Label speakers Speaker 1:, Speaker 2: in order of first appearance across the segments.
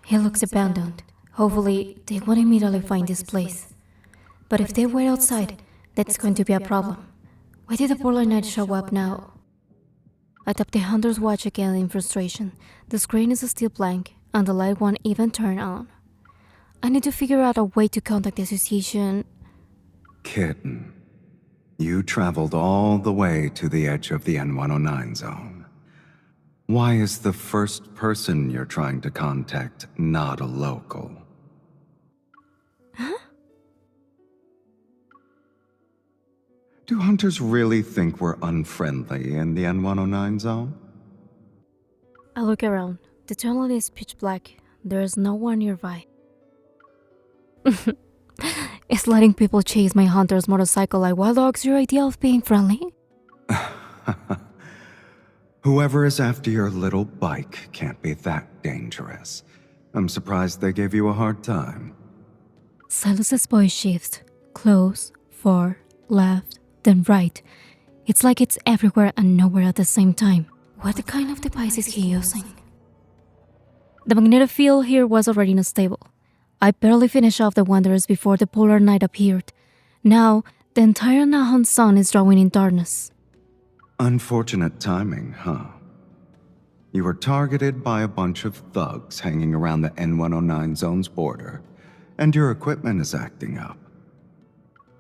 Speaker 1: He looks abandoned. Hopefully, they won't immediately find this place. But if they wait outside, that's going to be a problem. Why did the polar knight show up now? I tap the hunter's watch again in frustration. The screen is still blank, and the light won't even turn on. I need to figure out a way to contact the association.
Speaker 2: Kitten, you traveled all the way to the edge of the N109 zone. Why is the first person you're trying to contact not a local?
Speaker 1: Huh?
Speaker 2: Do hunters really think we're unfriendly in the N109 zone?
Speaker 1: I look around. The tunnel is pitch black. There is no one nearby. Is letting people chase my hunter's motorcycle like wild dogs your idea of being friendly?
Speaker 2: Whoever is after your little bike can't be that dangerous. I'm surprised they gave you a hard time.
Speaker 1: Sylus's voice shifts. Close, far, left, then right. It's like it's everywhere and nowhere at the same time. What kind of device is he using? The magnetic field here was already unstable. I barely finished off the Wanderers before the polar night appeared. Now, the entire Nahon sun is drawing in darkness.
Speaker 2: Unfortunate timing, huh? You were targeted by a bunch of thugs hanging around the N109 zone's border, and your equipment is acting up.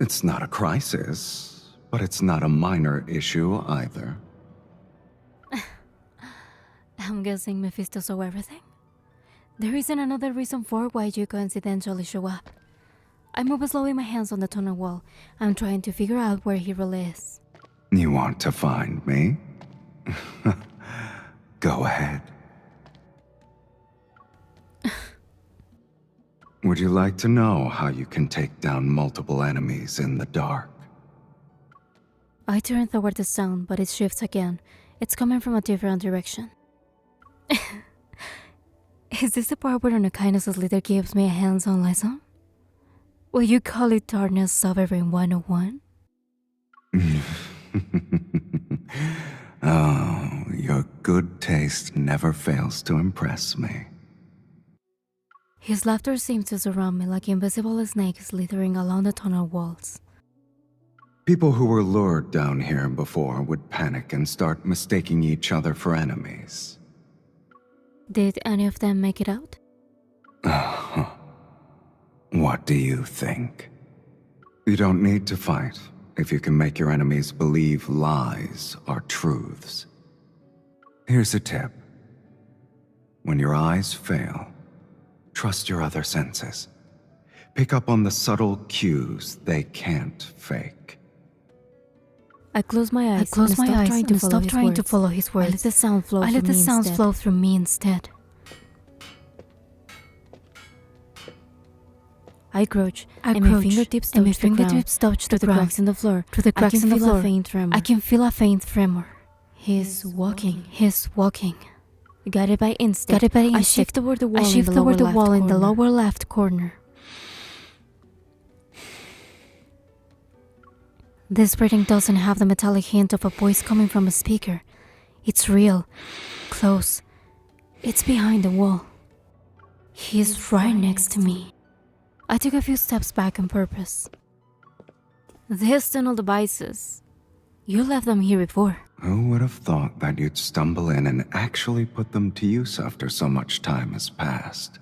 Speaker 2: It's not a crisis, but it's not a minor issue either.
Speaker 1: I'm guessing Mephisto saw everything? There isn't another reason for why you coincidentally show up. I move slowly my hands on the tunnel wall. I'm trying to figure out where he really is.
Speaker 2: You want to find me? Go ahead. Would you like to know how you can take down multiple enemies in the dark?
Speaker 1: I turn toward the sound, but it shifts again. It's coming from a different direction. Is this the part where the kindness's leader gives me a hands-on lesson? Will you call it darkness sovereign 101?
Speaker 2: Oh, your good taste never fails to impress me.
Speaker 1: His laughter seems to surround me like invisible snakes slithering along the tunnel walls.
Speaker 2: People who were lured down here before would panic and start mistaking each other for enemies.
Speaker 1: Did any of them make it out?
Speaker 2: What do you think? You don't need to fight if you can make your enemies believe lies are truths. Here's a tip. When your eyes fail, trust your other senses. Pick up on the subtle cues they can't fake.
Speaker 1: I close my eyes and stop trying to follow his words. I let the sound flow through me instead. I crouch, and my fingertips touch the cracks in the floor. I can feel a faint tremor. He's walking. Guided by instinct, I shift toward the wall in the lower left corner. This breathing doesn't have the metallic hint of a voice coming from a speaker. It's real, close. It's behind the wall. He's right next to me. I took a few steps back on purpose. These tunnel devices. You left them here before.
Speaker 2: Who would have thought that you'd stumble in and actually put them to use after so much time has passed?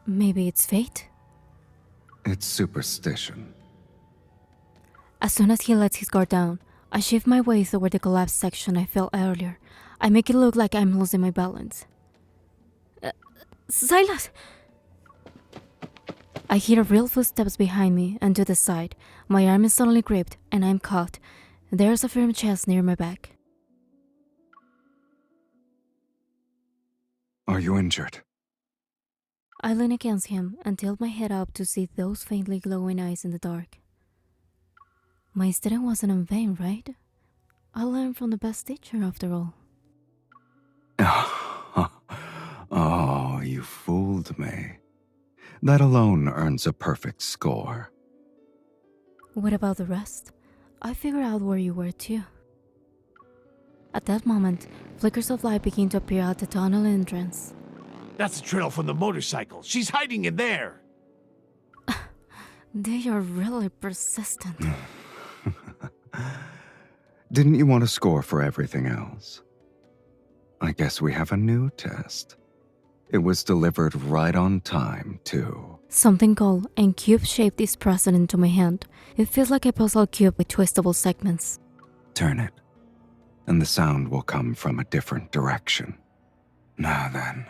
Speaker 1: Maybe it's fate?
Speaker 2: It's superstition.
Speaker 1: As soon as he lets his guard down, I shift my way toward the collapsed section I felt earlier. I make it look like I'm losing my balance. Sylus! I hear real footsteps behind me and to the side. My arm is suddenly gripped and I'm caught. There's a firm chest near my back.
Speaker 2: Are you injured?
Speaker 1: I lean against him and tilt my head up to see those faintly glowing eyes in the dark. My student wasn't in vain, right? I learned from the best teacher after all.
Speaker 2: Oh, you fooled me. That alone earns a perfect score.
Speaker 1: What about the rest? I figured out where you were too. At that moment, flickers of light begin to appear at the tunnel entrance.
Speaker 3: That's the trail from the motorcycle. She's hiding in there.
Speaker 1: They are really persistent.
Speaker 2: Didn't you want to score for everything else? I guess we have a new test. It was delivered right on time, too.
Speaker 1: Something called and cube shaped is pressed into my hand. It feels like a puzzle cube with twistable segments.
Speaker 2: Turn it, and the sound will come from a different direction. Now then,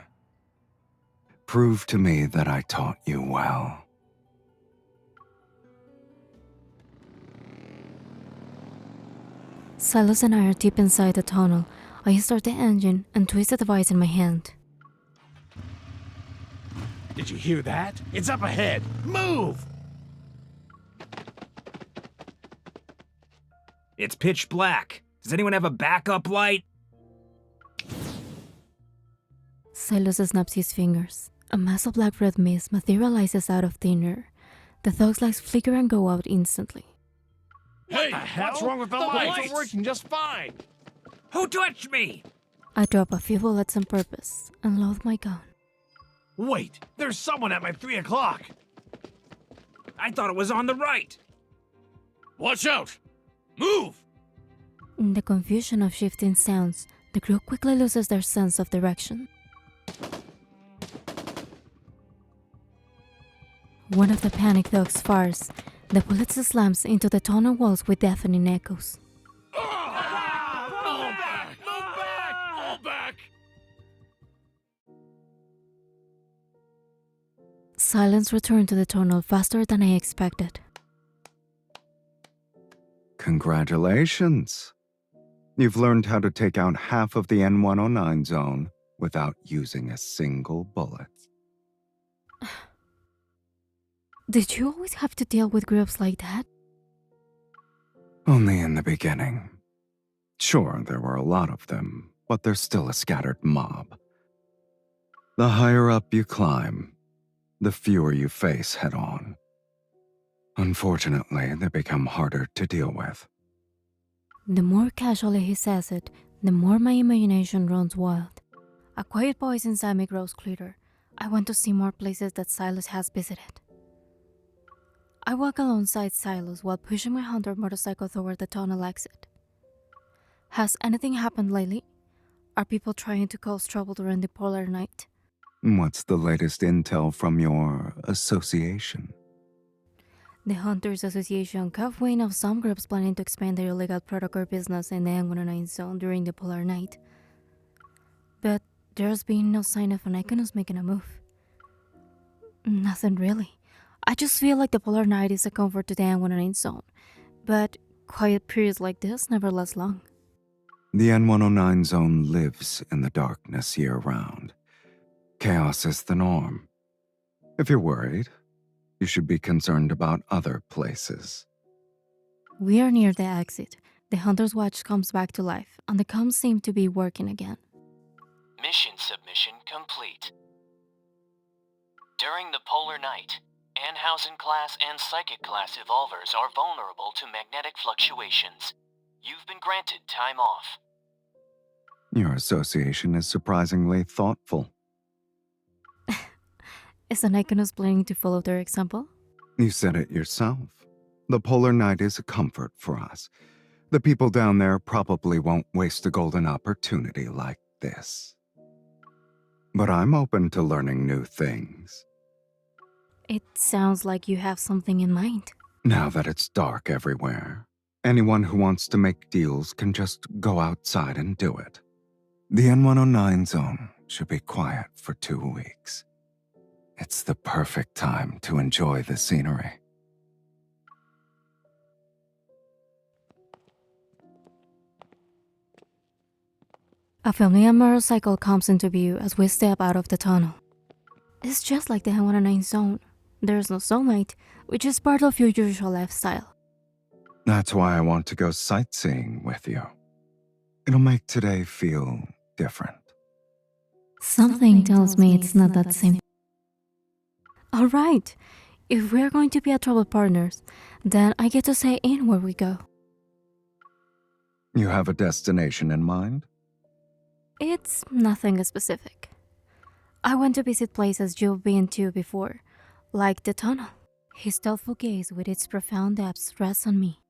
Speaker 2: prove to me that I taught you well.
Speaker 1: Sylus and I are deep inside the tunnel. I start the engine and twist the device in my hand.
Speaker 3: Did you hear that? It's up ahead. Move!
Speaker 4: It's pitch black. Does anyone have a backup light?
Speaker 1: Sylus snaps his fingers. A mass of black red mist materializes out of thin air. The thug's lights flicker and go out instantly.
Speaker 3: Hey, what's wrong with the lights? It's working just fine.
Speaker 4: Who touched me?
Speaker 1: I drop a few bullets on purpose and load my gun.
Speaker 3: Wait, there's someone at my 3 o'clock.
Speaker 4: I thought it was on the right.
Speaker 3: Watch out! Move!
Speaker 1: In the confusion of shifting sounds, the group quickly loses their sense of direction. One of the panicked thugs fires. The bullet slams into the tunnel walls with deafening echoes.
Speaker 3: Move back! Move back! Fall back!
Speaker 1: Silence returned to the tunnel faster than I expected.
Speaker 2: Congratulations. You've learned how to take out half of the N109 zone without using a single bullet.
Speaker 1: Did you always have to deal with groups like that?
Speaker 2: Only in the beginning. Sure, there were a lot of them, but they're still a scattered mob. The higher up you climb, the fewer you face head on. Unfortunately, they become harder to deal with.
Speaker 1: The more casually he says it, the more my imagination runs wild. A quiet voice inside me grows clearer. I want to see more places that Sylus has visited. I walk alongside Sylus while pushing my hunter motorcycle toward the tunnel exit. Has anything happened lately? Are people trying to cause trouble during the polar night?
Speaker 2: What's the latest intel from your association?
Speaker 1: The Hunters Association caught wind of some groups planning to expand their illegal protocol business in the N109 zone during the polar night. But there's been no sign of an Iconus making a move. Nothing really. I just feel like the polar night is a comfort to the N109 zone, but quiet periods like this never last long.
Speaker 2: The N109 zone lives in the darkness year-round. Chaos is the norm. If you're worried, you should be concerned about other places.
Speaker 1: We are near the exit. The Hunter's Watch comes back to life, and the comms seem to be working again.
Speaker 5: Mission submission complete. During the polar night, Anhausen class and Psychic class evolvers are vulnerable to magnetic fluctuations. You've been granted time off.
Speaker 2: Your association is surprisingly thoughtful.
Speaker 1: Is an Iconus planning to follow their example?
Speaker 2: You said it yourself. The polar night is a comfort for us. The people down there probably won't waste a golden opportunity like this. But I'm open to learning new things.
Speaker 1: It sounds like you have something in mind.
Speaker 2: Now that it's dark everywhere, anyone who wants to make deals can just go outside and do it. The N109 zone should be quiet for 2 weeks. It's the perfect time to enjoy the scenery.
Speaker 1: A familiar motorcycle comes into view as we step out of the tunnel. It's just like the N109 zone. There's no sunlight, which is part of your usual lifestyle.
Speaker 2: That's why I want to go sightseeing with you. It'll make today feel different.
Speaker 1: Something tells me it's not that simple. Alright, if we're going to be a trouble partners, then I get to say in where we go.
Speaker 2: You have a destination in mind?
Speaker 1: It's nothing specific. I want to visit places you've been to before, like the tunnel. His thoughtful gaze with its profound depths rests on me.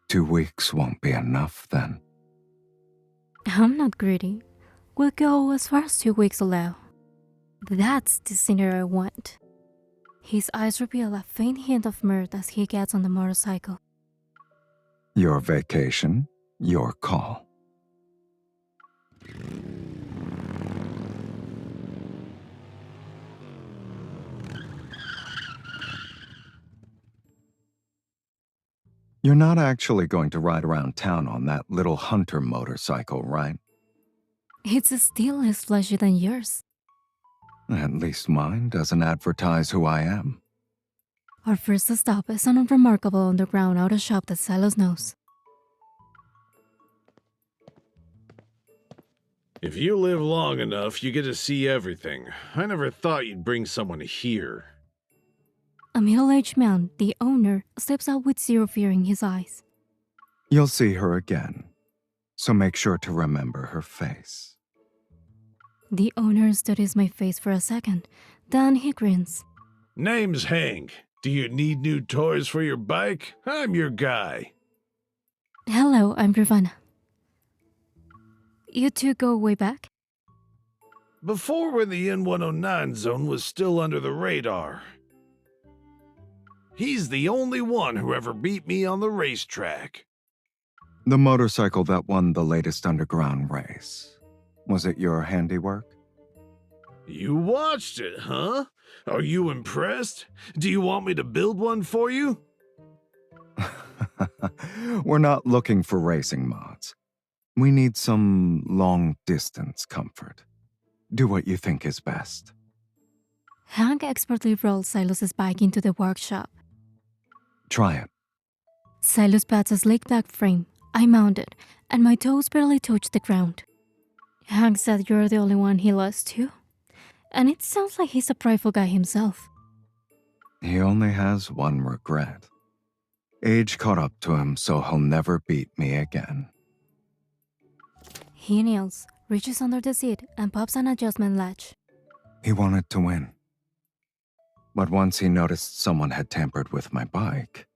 Speaker 2: 2 weeks won't be enough then.
Speaker 1: I'm not greedy. We'll go as far as 2 weeks allow. That's the scenery I want. His eyes reveal a faint hint of mirth as he gets on the motorcycle.
Speaker 2: Your vacation, your call. You're not actually going to ride around town on that little hunter motorcycle, right?
Speaker 1: It's still less flashy than yours.
Speaker 2: At least mine doesn't advertise who I am.
Speaker 1: Our first stop is an unremarkable underground auto shop that Sylus knows.
Speaker 3: If you live long enough, you get to see everything. I never thought you'd bring someone here.
Speaker 1: A middle-aged man, the owner, steps out with zero fear in his eyes.
Speaker 2: You'll see her again, so make sure to remember her face.
Speaker 1: The owner studies my face for a second, then he grins.
Speaker 3: Name's Hank. Do you need new toys for your bike? I'm your guy.
Speaker 1: Hello, I'm Ryvanna. You two go way back?
Speaker 3: Before when the N109 zone was still under the radar. He's the only one who ever beat me on the racetrack.
Speaker 2: The motorcycle that won the latest underground race. Was it your handiwork?
Speaker 3: You watched it, huh? Are you impressed? Do you want me to build one for you?
Speaker 2: We're not looking for racing mods. We need some long-distance comfort. Do what you think is best.
Speaker 1: Hank expertly rolls Sylus's bike into the workshop.
Speaker 2: Try it.
Speaker 1: Sylus pats a slick back frame. I mount it, and my toes barely touch the ground. Hank said you're the only one he lost to. And it sounds like he's a prideful guy himself.
Speaker 2: He only has one regret. Age caught up to him, so he'll never beat me again.
Speaker 1: He kneels, reaches under the seat, and pops an adjustment latch.
Speaker 2: He wanted to win. But once he noticed someone had tampered with my bike,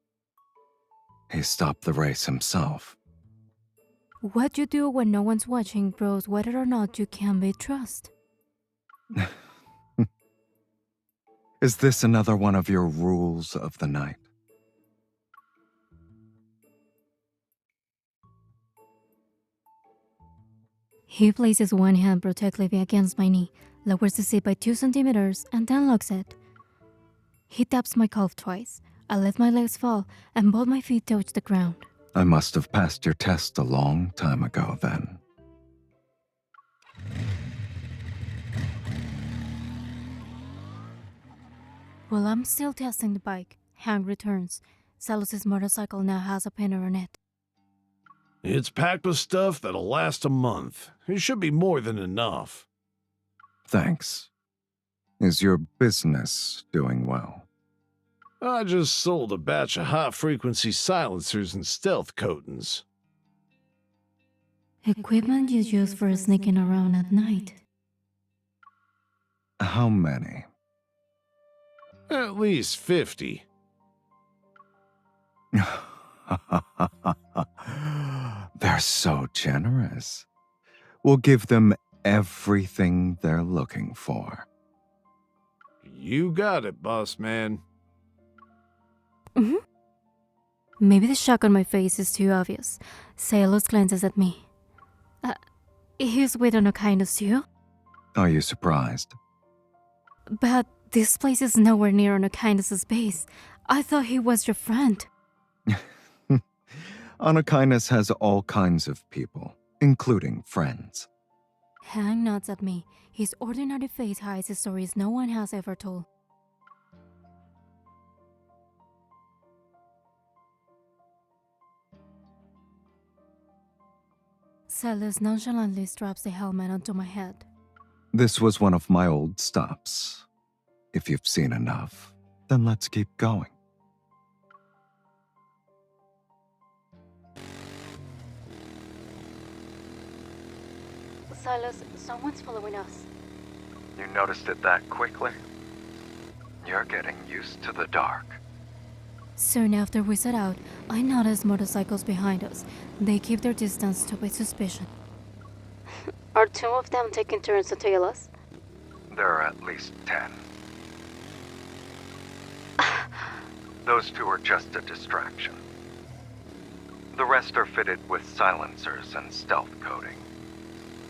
Speaker 2: he stopped the race himself.
Speaker 1: What you do when no one's watching proves whether or not you can be trusted.
Speaker 2: Is this another one of your rules of the night?
Speaker 1: He places one hand protectively against my knee, lowers the seat by 2 centimeters, and then locks it. He taps my calf twice. I let my legs fall, and both my feet touch the ground.
Speaker 2: I must have passed your test a long time ago then.
Speaker 1: While I'm still testing the bike, Hank returns. Sylus's motorcycle now has a pinner on it.
Speaker 3: It's packed with stuff that'll last a month. It should be more than enough.
Speaker 2: Thanks. Is your business doing well?
Speaker 3: I just sold a batch of high-frequency silencers and stealth coatings.
Speaker 1: Equipment you use for sneaking around at night.
Speaker 2: How many?
Speaker 3: At least 50.
Speaker 2: They're so generous. We'll give them everything they're looking for.
Speaker 3: You got it, boss man.
Speaker 1: Maybe the shock on my face is too obvious. Sylus glances at me. He's with on a kindness too?
Speaker 2: Are you surprised?
Speaker 1: But this place is nowhere near on a kindness's base. I thought he was your friend.
Speaker 2: Anakindness has all kinds of people, including friends.
Speaker 1: Hank nods at me. His ordinary face hides the stories no one has ever told. Sylus nonchalantly straps the helmet onto my head.
Speaker 2: This was one of my old stops. If you've seen enough, then let's keep going.
Speaker 1: Sylus, someone's following us.
Speaker 2: You noticed it that quickly? You're getting used to the dark.
Speaker 1: Soon after we set out, I noticed motorcycles behind us. They keep their distance to avoid suspicion. Are two of them taking turns to tail us?
Speaker 2: There are at least 10. Those two are just a distraction. The rest are fitted with silencers and stealth coating.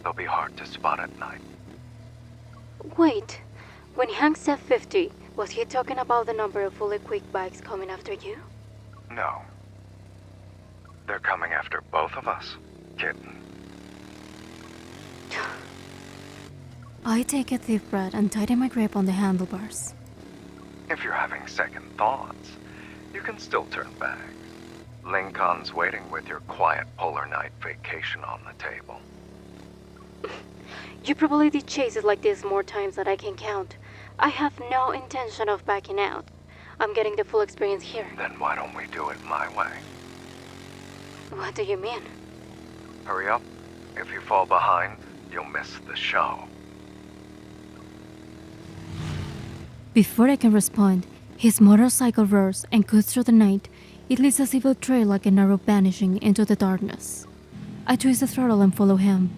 Speaker 2: They'll be hard to spot at night.
Speaker 1: Wait, when Hank said 50, was he talking about the number of fully equipped bikes coming after you?
Speaker 2: No. They're coming after both of us, kitten.
Speaker 1: I take a deep breath and tighten my grip on the handlebars.
Speaker 2: If you're having second thoughts, you can still turn back. Lincoln's waiting with your quiet polar night vacation on the table.
Speaker 1: You probably did chases like this more times than I can count. I have no intention of backing out. I'm getting the full experience here.
Speaker 2: Then why don't we do it my way?
Speaker 1: What do you mean?
Speaker 2: Hurry up. If you fall behind, you'll miss the show.
Speaker 1: Before I can respond, his motorcycle roars and cuts through the night. It leaves a civil trail like an arrow vanishing into the darkness. I twist the throttle and follow him.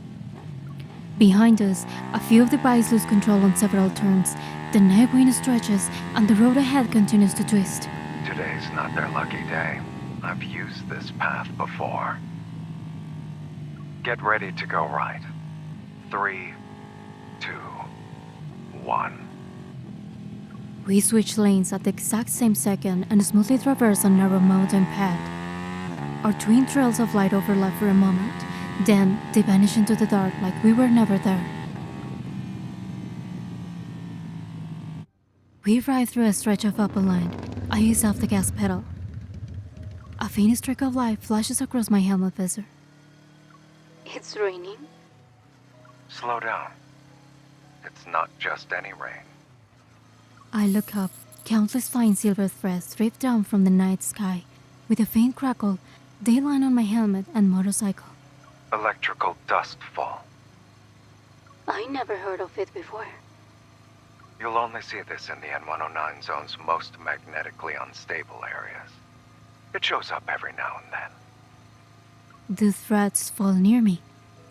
Speaker 1: Behind us, a few of the bikes lose control on several turns. The night wind stretches and the road ahead continues to twist.
Speaker 2: Today's not their lucky day. I've used this path before. Get ready to go right. 3, 2, 1.
Speaker 1: We switch lanes at the exact same second and smoothly traverse a narrow mountain path. Our twin trails of light overlap for a moment, then they vanish into the dark like we were never there. We ride through a stretch of upper land. I ease off the gas pedal. A faint streak of light flashes across my helmet visor. It's raining.
Speaker 2: Slow down. It's not just any rain.
Speaker 1: I look up. Countless fine silver threads drip down from the night sky. With a faint crackle, they land on my helmet and motorcycle.
Speaker 2: Electrical dust fall.
Speaker 1: I never heard of it before.
Speaker 2: You'll only see this in the N109 zone's most magnetically unstable areas. It shows up every now and then.
Speaker 1: The threads fall near me.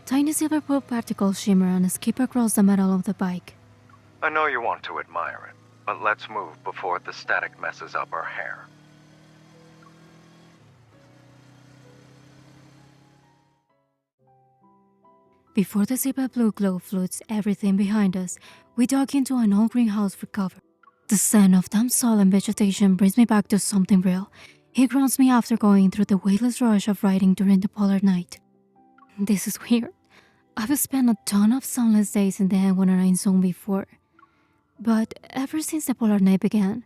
Speaker 1: Tiny silver purple particles shimmer and skip across the metal of the bike.
Speaker 2: I know you want to admire it, but let's move before the static messes up our hair.
Speaker 1: Before the silver blue glow floods everything behind us, we dug into an old greenhouse for cover. The scent of damp soil and vegetation brings me back to something real. It grounds me after going through the weightless rush of riding during the polar night. This is weird. I've spent a ton of sunless days in the N109 zone before. But ever since the polar night began,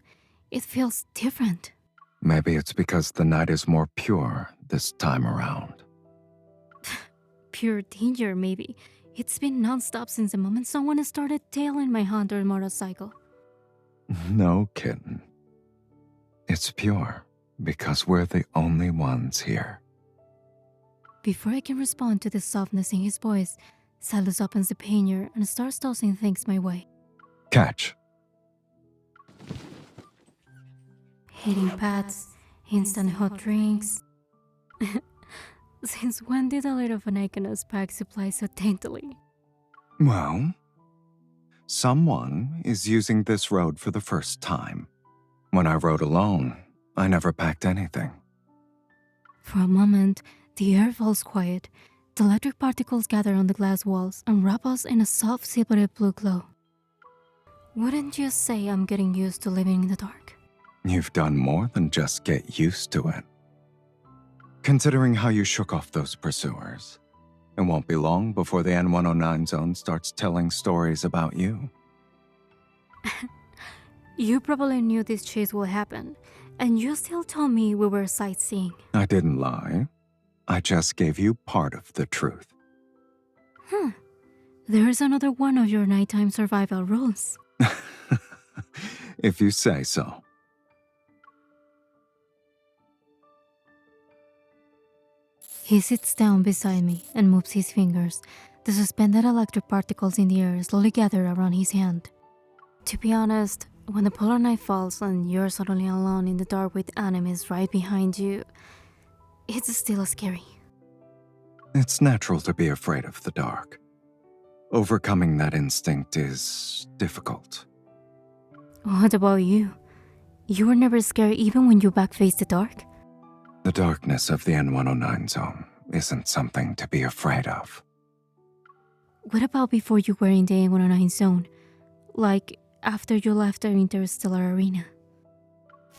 Speaker 1: it feels different.
Speaker 2: Maybe it's because the night is more pure this time around.
Speaker 1: Pure danger, maybe. It's been non-stop since the moment someone started tailing my hunter motorcycle.
Speaker 2: No, kitten. It's pure because we're the only ones here.
Speaker 1: Before I can respond to the softness in his voice, Sylus opens the pannier and starts tossing things my way.
Speaker 2: Catch.
Speaker 1: Heating pads, instant hot drinks. Since when did a little of an Iconos pack supply so daintily?
Speaker 2: Well, someone is using this road for the first time. When I rode alone, I never packed anything.
Speaker 1: For a moment, the air falls quiet. The electric particles gather on the glass walls and wrap us in a soft silvery blue glow. Wouldn't you say I'm getting used to living in the dark?
Speaker 2: You've done more than just get used to it. Considering how you shook off those pursuers, it won't be long before the N109 zone starts telling stories about you.
Speaker 1: You probably knew this chase would happen, and you still told me we were sightseeing.
Speaker 2: I didn't lie. I just gave you part of the truth.
Speaker 1: There's another one of your nighttime survival rules.
Speaker 2: If you say so.
Speaker 1: He sits down beside me and moves his fingers. The suspended electric particles in the air slowly gather around his hand. To be honest, when the polar night falls and you're suddenly alone in the dark with enemies right behind you, it's still scary.
Speaker 2: It's natural to be afraid of the dark. Overcoming that instinct is difficult.
Speaker 1: What about you? You were never scared even when you backfaced the dark?
Speaker 2: The darkness of the N109 zone isn't something to be afraid of.
Speaker 1: What about before you were in the N109 zone? Like, after you left the interstellar arena?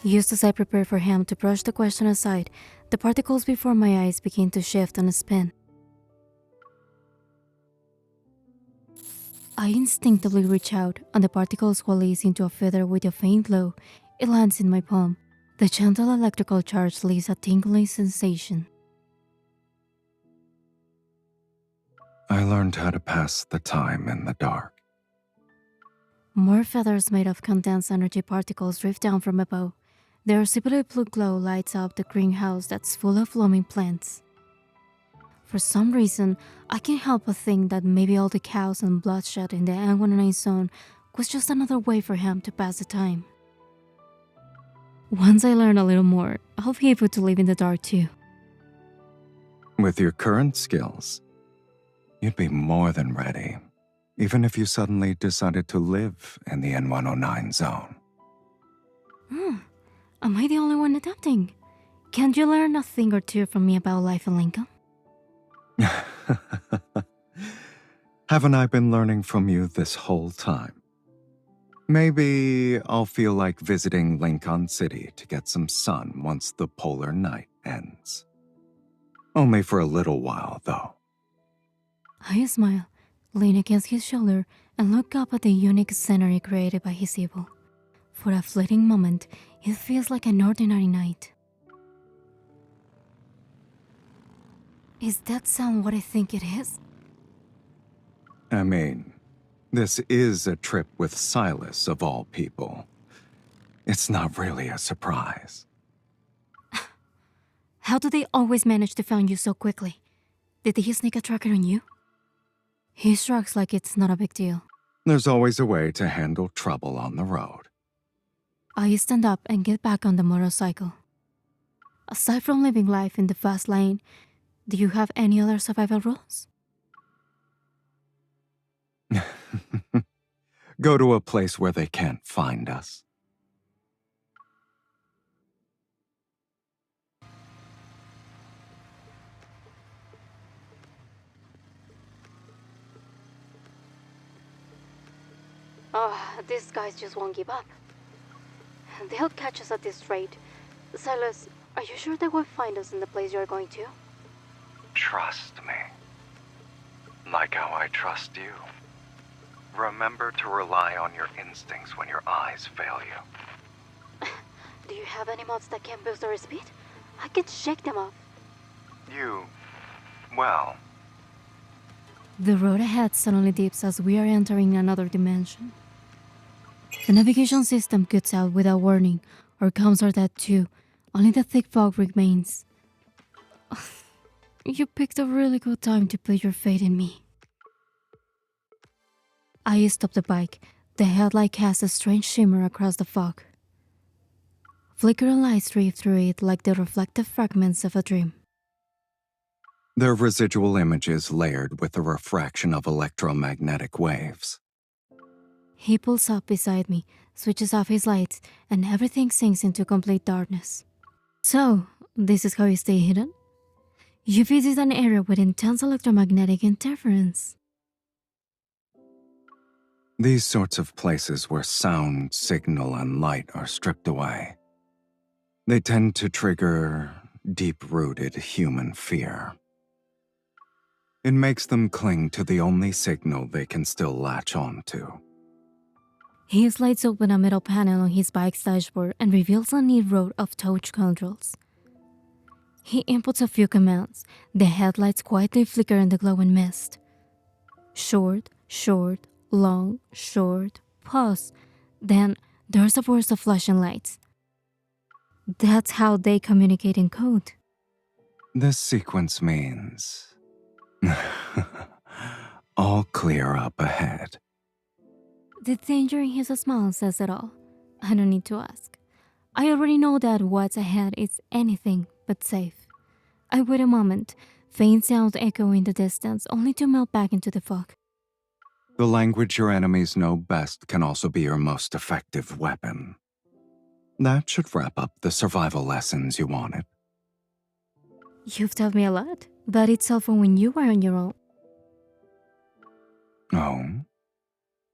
Speaker 1: Just as I prepared for him to brush the question aside, the particles before my eyes began to shift and spin. I instinctively reach out, and the particles coalesce into a feather with a faint glow. It lands in my palm. The gentle electrical charge leaves a tingling sensation.
Speaker 2: I learned how to pass the time in the dark.
Speaker 1: More feathers made of condensed energy particles drift down from above. Their sibilly blue glow lights up the greenhouse that's full of blooming plants. For some reason, I can't help but think that maybe all the chaos and bloodshed in the N109 zone was just another way for him to pass the time. Once I learn a little more, I'll be able to live in the dark too.
Speaker 2: With your current skills, you'd be more than ready, even if you suddenly decided to live in the N109 zone.
Speaker 1: Am I the only one attempting? Can't you learn a thing or two from me about life in Lincoln?
Speaker 2: Haven't I been learning from you this whole time? Maybe I'll feel like visiting Lincoln City to get some sun once the polar night ends. Only for a little while, though.
Speaker 1: I smile, lean against his shoulder, and look up at the unique scenery created by his evil. For a fleeting moment, it feels like an ordinary night. Is that sound what I think it is?
Speaker 2: I mean, this is a trip with Sylus of all people. It's not really a surprise.
Speaker 1: How do they always manage to find you so quickly? Did he sneak a tracker on you? He shrugs like it's not a big deal.
Speaker 2: There's always a way to handle trouble on the road.
Speaker 1: I stand up and get back on the motorcycle. Aside from living life in the fast lane, do you have any other survival rules?
Speaker 2: Go to a place where they can't find us.
Speaker 1: These guys just won't give up. They'll catch us at this rate. Sylus, are you sure they will find us in the place you're going to?
Speaker 2: Trust me. Like how I trust you. Remember to rely on your instincts when your eyes fail you.
Speaker 1: Do you have any mods that can boost our speed? I can shake them off.
Speaker 2: Well...
Speaker 1: The road ahead suddenly dips as we are entering another dimension. The navigation system cuts out without warning. Our comms are dead too. Only the thick fog remains. You picked a really good time to put your faith in me. I stop the bike. The headlight casts a strange shimmer across the fog. Flickering lights drift through it like the reflective fragments of a dream.
Speaker 2: They're residual images layered with the refraction of electromagnetic waves.
Speaker 1: He pulls up beside me, switches off his lights, and everything sinks into complete darkness. So, this is how you stay hidden? You visit an area with intense electromagnetic interference.
Speaker 2: These sorts of places where sound, signal, and light are stripped away. They tend to trigger deep-rooted human fear. It makes them cling to the only signal they can still latch on to.
Speaker 1: He slides open a metal panel on his bike's dashboard and reveals a neat row of touch controls. He inputs a few commands. The headlights quietly flicker in the glowing mist. Short, short, long, short, pause. Then there's a burst of flashing lights. That's how they communicate in code.
Speaker 2: This sequence means... All clear up ahead.
Speaker 1: The danger in his smile says it all. I don't need to ask. I already know that what's ahead is anything but safe. I wait a moment, faint sounds echo in the distance, only to melt back into the fog.
Speaker 2: The language your enemies know best can also be your most effective weapon. That should wrap up the survival lessons you wanted.
Speaker 1: You've taught me a lot, but it's all from when you were on your own.
Speaker 2: Oh?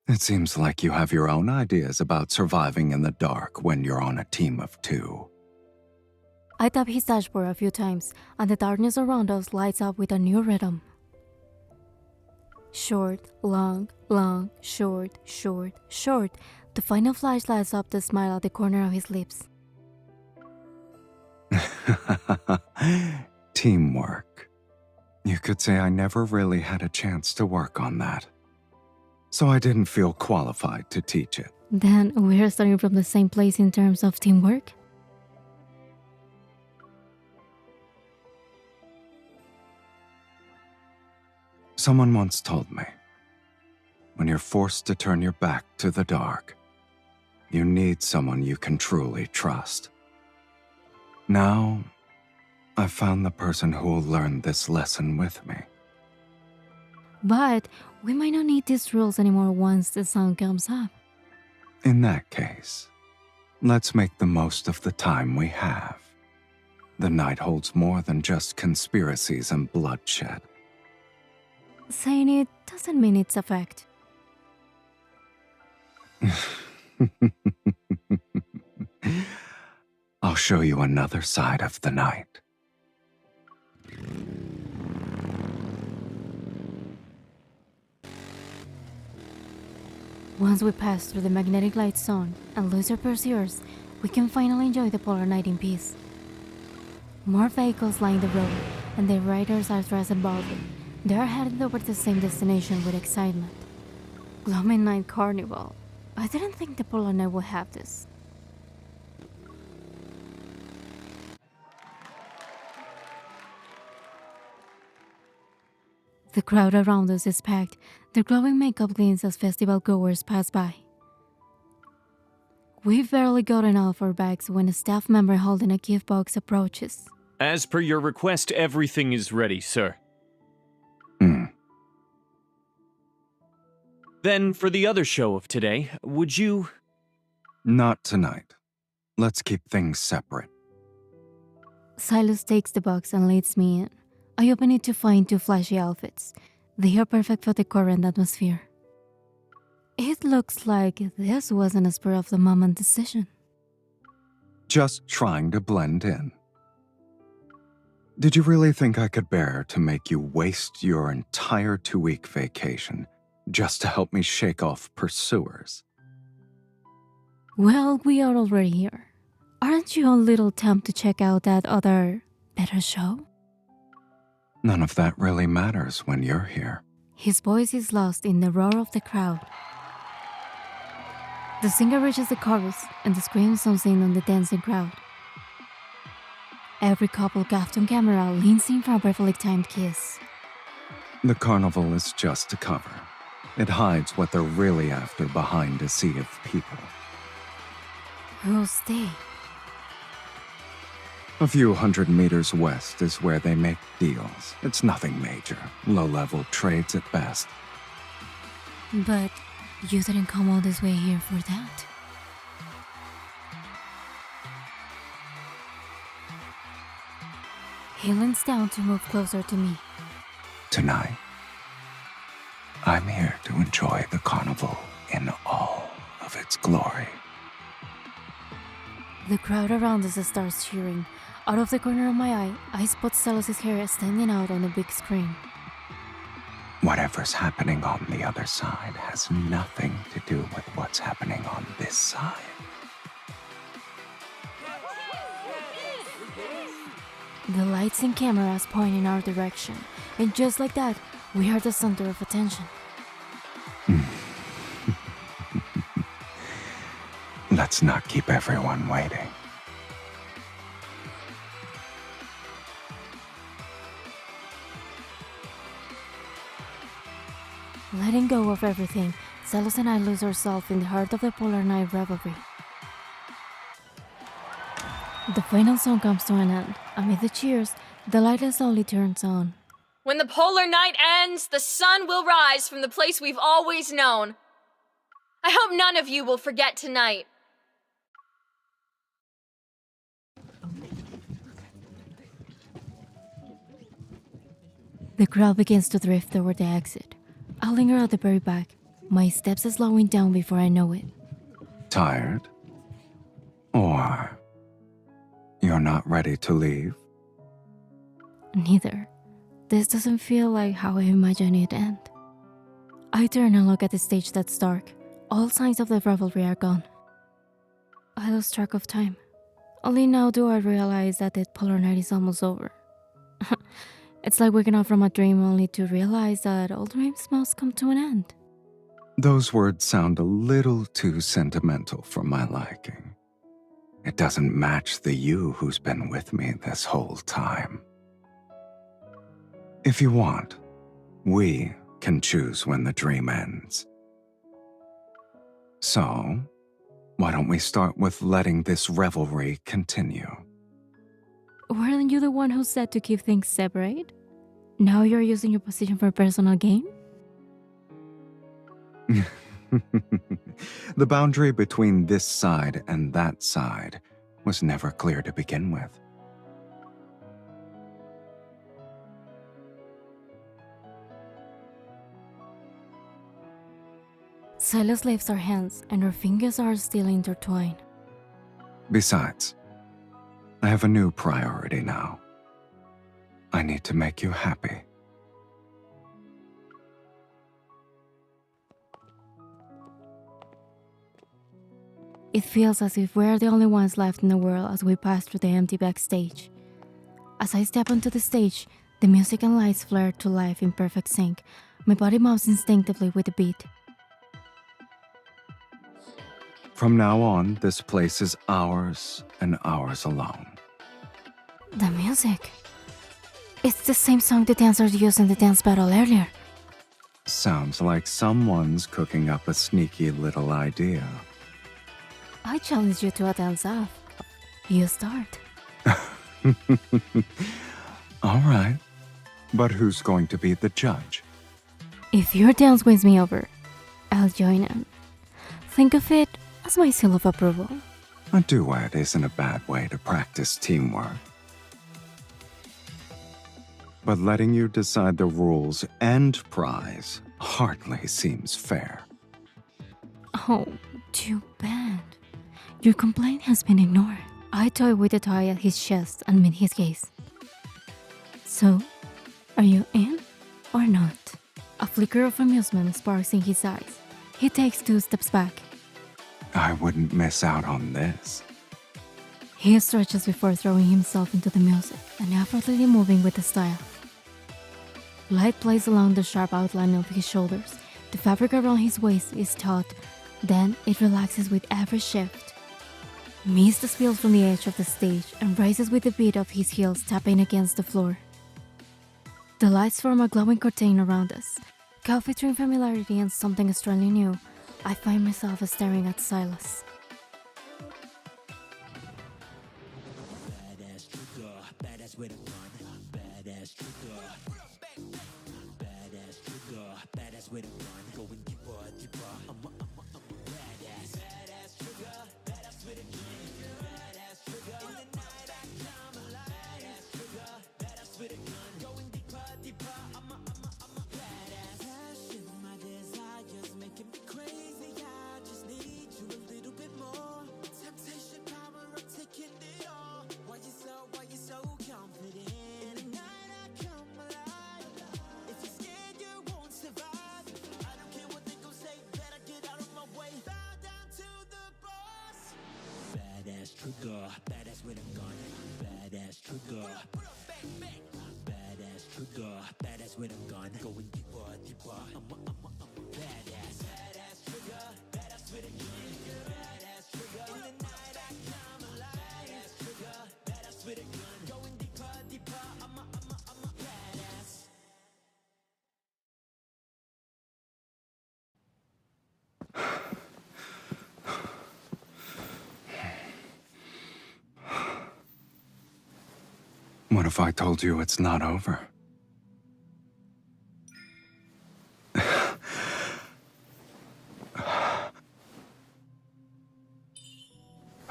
Speaker 2: It seems like you have your own ideas about surviving in the dark when you're on a team of two.
Speaker 1: I tap his dashboard a few times, and the darkness around us lights up with a new rhythm. Short, long, long, short, short, short. The final flash lights up the smile at the corner of his lips.
Speaker 2: Teamwork. You could say I never really had a chance to work on that. So I didn't feel qualified to teach it.
Speaker 1: Then we're starting from the same place in terms of teamwork?
Speaker 2: Someone once told me, when you're forced to turn your back to the dark, you need someone you can truly trust. Now, I've found the person who will learn this lesson with me.
Speaker 1: But we might not need these rules anymore once the sun comes up.
Speaker 2: In that case, let's make the most of the time we have. The night holds more than just conspiracies and bloodshed.
Speaker 1: Saying it doesn't mean it's a fact.
Speaker 2: I'll show you another side of the night.
Speaker 1: Once we pass through the magnetic light zone and lose our pursuers, we can finally enjoy the polar night in peace. More vehicles line the road, and the riders are dressed boldly. They are headed over the same destination with excitement. Gloaming Night Carnival. I didn't think the polar night would have this. The crowd around us is packed. Their glowing makeup gleams as festival goers pass by. We've barely gotten off our bags when a staff member holding a gift box approaches.
Speaker 6: As per your request, everything is ready, sir. Then, for the other show of today, would you...
Speaker 2: Not tonight. Let's keep things separate.
Speaker 1: Sylus takes the box and leads me in. I open it to find two flashy outfits. They are perfect for the current atmosphere. It looks like this wasn't a spur-of-the-moment decision.
Speaker 2: Just trying to blend in. Did you really think I could bear to make you waste your entire 2-week vacation just to help me shake off pursuers?
Speaker 1: Well, we are already here. Aren't you a little tempted to check out that other, better show?
Speaker 2: None of that really matters when you're here.
Speaker 1: His voice is lost in the roar of the crowd. The singer reaches the chorus, and the scream zooms in on the dancing crowd. Every couple gaffed on camera leans in for a perfectly timed kiss.
Speaker 2: The carnival is just a cover. It hides what they're really after behind a sea of people.
Speaker 1: Who's they?
Speaker 2: A few hundred meters west is where they make deals. It's nothing major, low-level trades at best.
Speaker 1: But you didn't come all this way here for that. He leans down to move closer to me.
Speaker 2: Tonight, I'm here to enjoy the carnival in all of its glory.
Speaker 1: The crowd around us starts cheering. Out of the corner of my eye, I spot Sylus' hair standing out on the big screen.
Speaker 2: Whatever's happening on the other side has nothing to do with what's happening on this side.
Speaker 1: The lights and cameras point in our direction, and just like that, we are the center of attention.
Speaker 2: Let's not keep everyone waiting.
Speaker 1: Letting go of everything, Sylus and I lose ourselves in the heart of the Polar Night revelry. The final song comes to an end. Amid the cheers, the light slowly turns on.
Speaker 7: When the polar night ends, the sun will rise from the place we've always known. I hope none of you will forget tonight.
Speaker 1: The crowd begins to drift toward the exit. I linger at the very back, my steps are slowing down before I know it.
Speaker 2: Tired? Or you're not ready to leave?
Speaker 1: Neither. This doesn't feel like how I imagined it end. I turn and look at the stage that's dark. All signs of the revelry are gone. I lose track of time. Only now do I realize that the polar night is almost over. It's like waking up from a dream only to realize that all dreams must come to an end.
Speaker 2: Those words sound a little too sentimental for my liking. It doesn't match the you who's been with me this whole time. If you want, we can choose when the dream ends. So, why don't we start with letting this revelry continue?
Speaker 1: Weren't you the one who said to keep things separate? Now you're using your position for personal gain?
Speaker 2: The boundary between this side and that side was never clear to begin with.
Speaker 1: Sylus lifts her hands and her fingers are still intertwined.
Speaker 2: Besides, I have a new priority now. I need to make you happy.
Speaker 1: It feels as if we're the only ones left in the world as we pass through the empty backstage. As I step onto the stage, the music and lights flare to life in perfect sync. My body moves instinctively with the beat.
Speaker 2: From now on, this place is ours and ours alone.
Speaker 1: The music. It's the same song the dancers used in the dance battle earlier.
Speaker 2: Sounds like someone's cooking up a sneaky little idea.
Speaker 1: I challenge you to a dance-off. You start.
Speaker 2: All right, but who's going to be the judge?
Speaker 1: If your dance wins me over, I'll join in. Think of it as my seal of approval.
Speaker 2: A duet isn't a bad way to practice teamwork. But letting you decide the rules and prize hardly seems fair.
Speaker 1: Oh, too bad. Your complaint has been ignored. I toy with the tie at his chest and meet his gaze. So, are you in or not? A flicker of amusement sparks in his eyes. He takes 2 steps back.
Speaker 2: I wouldn't miss out on this.
Speaker 1: He stretches before throwing himself into the music and effortlessly moving with the style. Light plays along the sharp outline of his shoulders. The fabric around his waist is taut, then it relaxes with every shift. Mist spills from the edge of the stage and rises with the beat of his heels tapping against the floor. The lights form a glowing curtain around us. Caught between familiarity and something strangely new, I find myself staring at Sylus.
Speaker 8: Badass with a gun, badass trigger, badass trigger, badass with a gun, going deeper, deeper. I'm a badass, badass trigger, badass with a gun, badass trigger. In the night I come alive, badass trigger, badass with a gun, going deeper, deeper. I'm a
Speaker 2: What if I told you it's not over?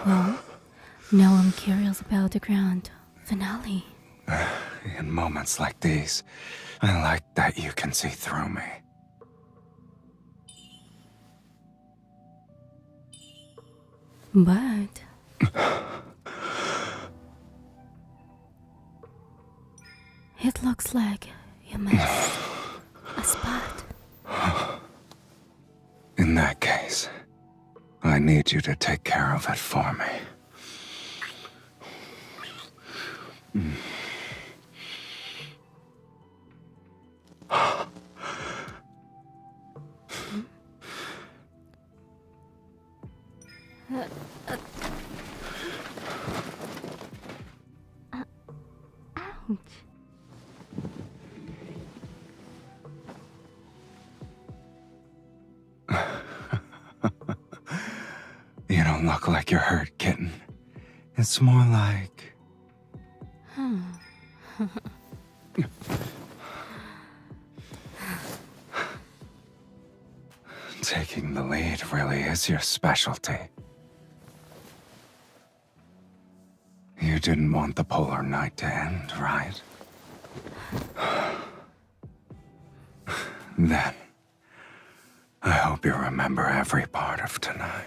Speaker 1: Well, now I'm curious about the grand finale.
Speaker 2: In moments like these, I like that you can see through me.
Speaker 1: But it looks like you missed a spot.
Speaker 2: In that case, I need you to take care of it for me.
Speaker 1: Ouch.
Speaker 2: You don't look like you're hurt, kitten. It's more like... Taking the lead really is your specialty. You didn't want the polar night to end, right? Then, I hope you remember every part of tonight.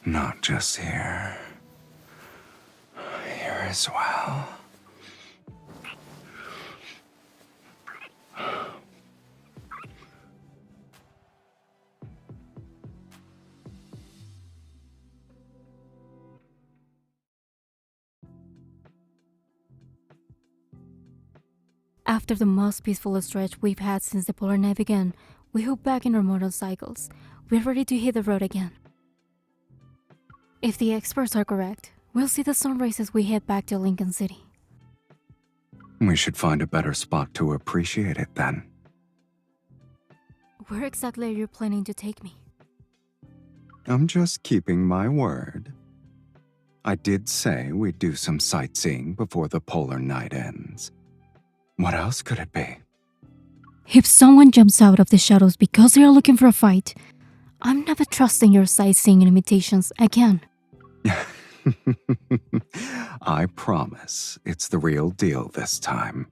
Speaker 2: Not just here. Here as well.
Speaker 1: After the most peaceful stretch we've had since the polar night began, we hope back in our modern cycles. We're ready to hit the road again. If the experts are correct, we'll see the sunrise as we head back to Lincoln City.
Speaker 2: We should find a better spot to appreciate it then.
Speaker 1: Where exactly are you planning to take me?
Speaker 2: I'm just keeping my word. I did say we'd do some sightseeing before the polar night ends. What else could it be?
Speaker 1: If someone jumps out of the shadows because they are looking for a fight, I'm never trusting your sightseeing imitations again.
Speaker 2: I promise it's the real deal this time.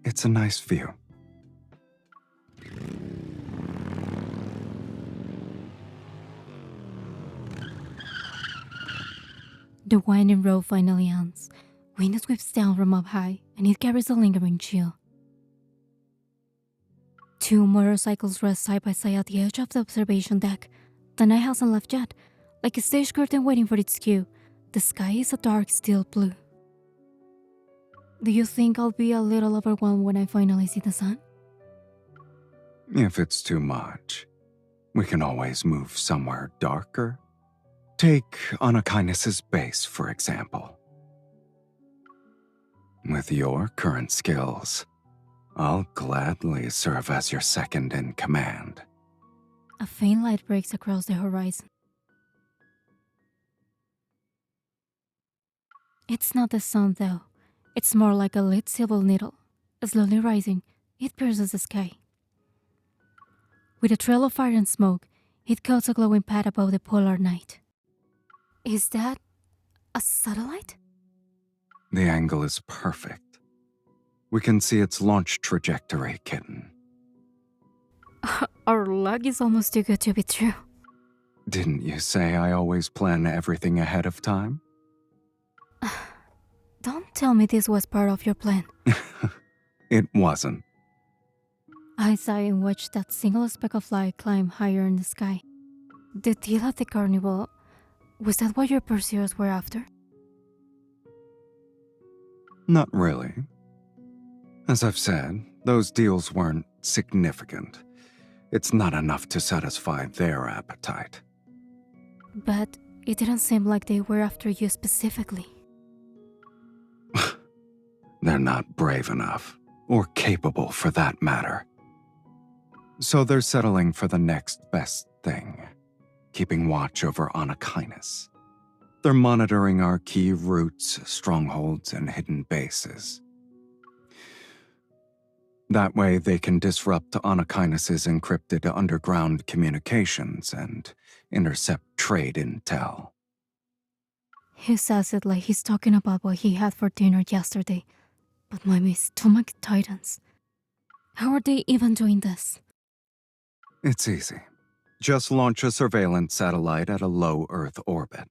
Speaker 2: It's a nice view.
Speaker 1: The winding road finally ends. Wind sweeps down from up high, and it carries a lingering chill. Two motorcycles rest side by side at the edge of the observation deck. The night hasn't left yet. Like a stage curtain waiting for its cue, the sky is a dark steel blue. Do you think I'll be a little overwhelmed when I finally see the sun?
Speaker 2: If it's too much, we can always move somewhere darker. Take Anakindness's base, for example. With your current skills, I'll gladly serve as your second in command.
Speaker 1: A faint light breaks across the horizon. It's not the sun, though. It's more like a lit silver needle. Slowly rising, it pierces the sky. With a trail of fire and smoke, it coats a glowing path above the polar night. Is that a satellite?
Speaker 2: The angle is perfect. We can see its launch trajectory, kitten.
Speaker 1: Our luck is almost too good to be true.
Speaker 2: Didn't you say I always plan everything ahead of time?
Speaker 1: Don't tell me this was part of your plan.
Speaker 2: It wasn't.
Speaker 1: I sigh and watched that single speck of light climb higher in the sky. The deal at the carnival, was that what your pursuers were after?
Speaker 2: Not really. As I've said, those deals weren't significant. It's not enough to satisfy their appetite.
Speaker 1: But it didn't seem like they were after you specifically.
Speaker 2: They're not brave enough, or capable for that matter. So they're settling for the next best thing, keeping watch over Anakinus. They're monitoring our key routes, strongholds, and hidden bases. That way they can disrupt Anakinus's encrypted underground communications and intercept trade intel.
Speaker 1: He says it like he's talking about what he had for dinner yesterday, but my stomach tightens. How are they even doing this?
Speaker 2: It's easy. Just launch a surveillance satellite at a low Earth orbit.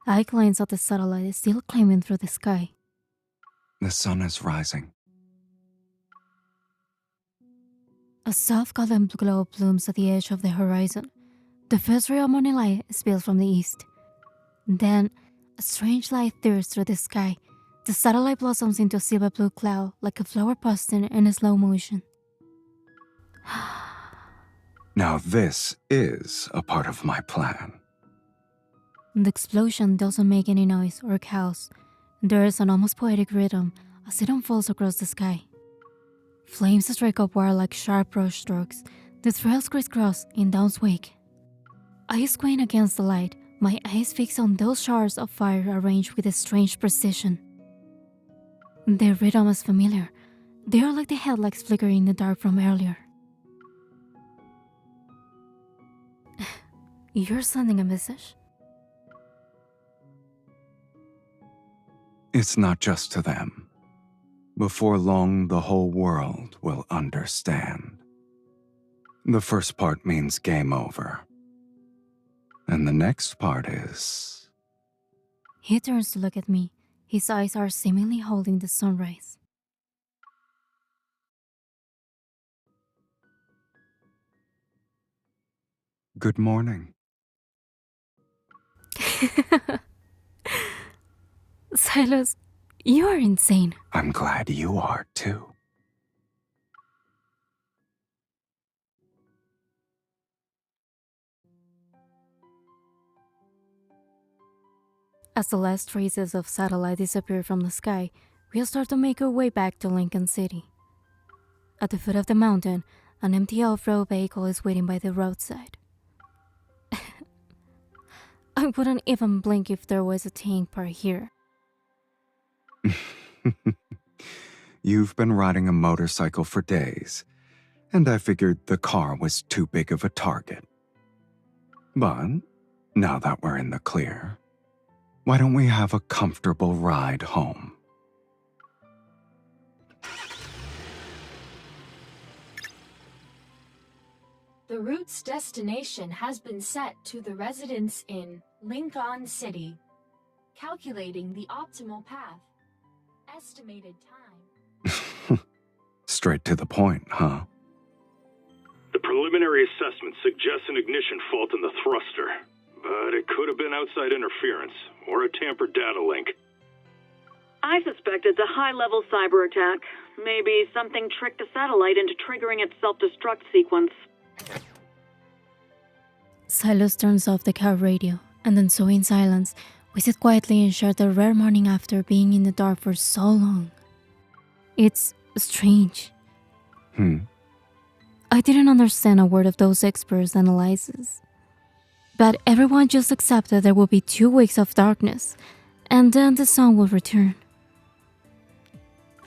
Speaker 1: I glance at the satellite is still climbing through the sky.
Speaker 2: The sun is rising.
Speaker 1: A soft golden glow blooms at the edge of the horizon. The first ray of morning light spills from the east. Then, a strange light thirsts through the sky. The satellite blossoms into a silver blue cloud like a flower bursting in a slow motion.
Speaker 2: Now this is a part of my plan.
Speaker 1: The explosion doesn't make any noise or chaos. There is an almost poetic rhythm as it unfolds across the sky. Flames strike upward like sharp brush strokes. The trails crisscross in dawn's wake. I squint against the light, my eyes fixed on those shards of fire arranged with a strange precision. Their rhythm is familiar. They are like the headlights flickering in the dark from earlier. You're sending a message?
Speaker 2: It's not just to them. Before long, the whole world will understand. The first part means game over. And the next part is...
Speaker 1: He turns to look at me. His eyes are seemingly holding the sunrise.
Speaker 2: Good morning.
Speaker 1: Sylus, you are insane.
Speaker 2: I'm glad you are too.
Speaker 1: As the last traces of satellite disappear from the sky, we'll start to make our way back to Lincoln City. At the foot of the mountain, an empty off-road vehicle is waiting by the roadside. I wouldn't even blink if there was a tank parked here.
Speaker 2: You've been riding a motorcycle for days, and I figured the car was too big of a target. But now that we're in the clear, why don't we have a comfortable ride home?
Speaker 9: The route's destination has been set to the residence in Lincoln City. Calculating the optimal path. Estimated time.
Speaker 2: Straight to the point, huh?
Speaker 3: The preliminary assessment suggests an ignition fault in the thruster, but it could have been outside interference or a tampered data link.
Speaker 10: I suspect it's a high-level cyber attack. Maybe something tricked the satellite into triggering its self-destruct sequence.
Speaker 1: Sylus turns off the car radio, and then so in silence, we sit quietly and share the rare morning after being in the dark for so long. It's strange. I didn't understand a word of those experts' analyses. But everyone just accepted there will be 2 weeks of darkness, and then the sun will return.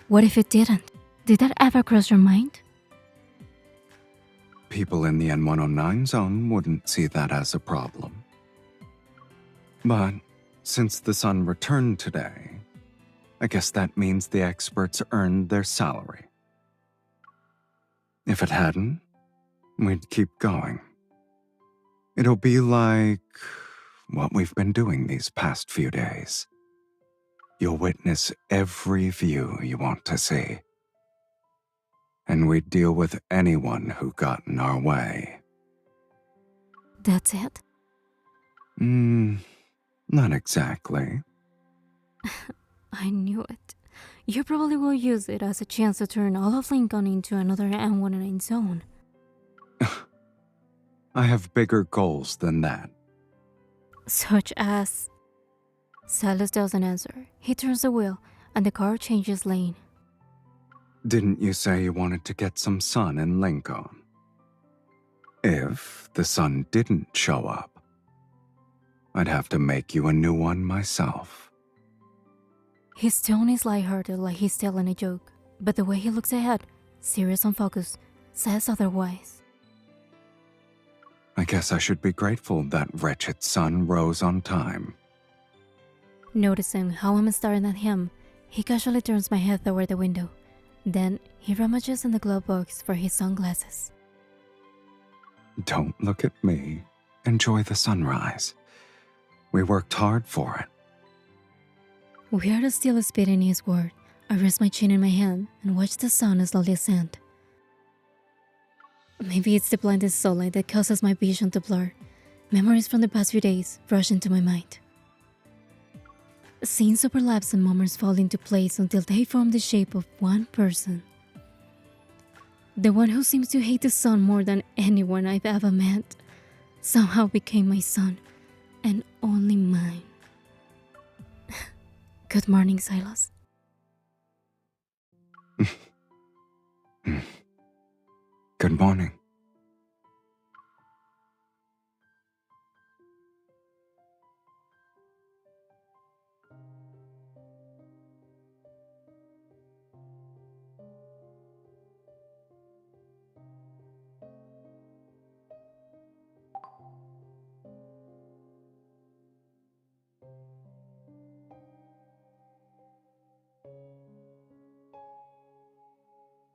Speaker 1: What if it didn't? Did that ever cross your mind?
Speaker 2: People in the N109 zone wouldn't see that as a problem. But since the sun returned today, I guess that means the experts earned their salary. If it hadn't, we'd keep going. It'll be like what we've been doing these past few days. You'll witness every view you want to see. And we'd deal with anyone who got in our way.
Speaker 1: That's it?
Speaker 2: Not exactly.
Speaker 1: I knew it. You probably will use it as a chance to turn all of Lincoln into another N109 zone.
Speaker 2: I have bigger goals than that.
Speaker 1: Such as... Sylus doesn't answer. He turns the wheel, and the car changes lane.
Speaker 2: Didn't you say you wanted to get some sun in Lincoln? If the sun didn't show up, I'd have to make you a new one myself.
Speaker 1: His tone is lighthearted, like he's telling a joke, but the way he looks ahead, serious and focused, says otherwise.
Speaker 2: I guess I should be grateful that wretched sun rose on time.
Speaker 1: Noticing how I'm staring at him, he casually turns my head toward the window. Then he rummages in the glove box for his sunglasses.
Speaker 2: Don't look at me. Enjoy the sunrise. We worked hard for it.
Speaker 1: Weird as still spitting his word, I rest my chin in my hand and watch the sun slowly ascend. Maybe it's the blinded sunlight that causes my vision to blur. Memories from the past few days rush into my mind. Scenes overlaps and moments fall into place until they form the shape of one person. The one who seems to hate the sun more than anyone I've ever met somehow became my son, and only mine. Good morning, Sylus.
Speaker 2: Good morning.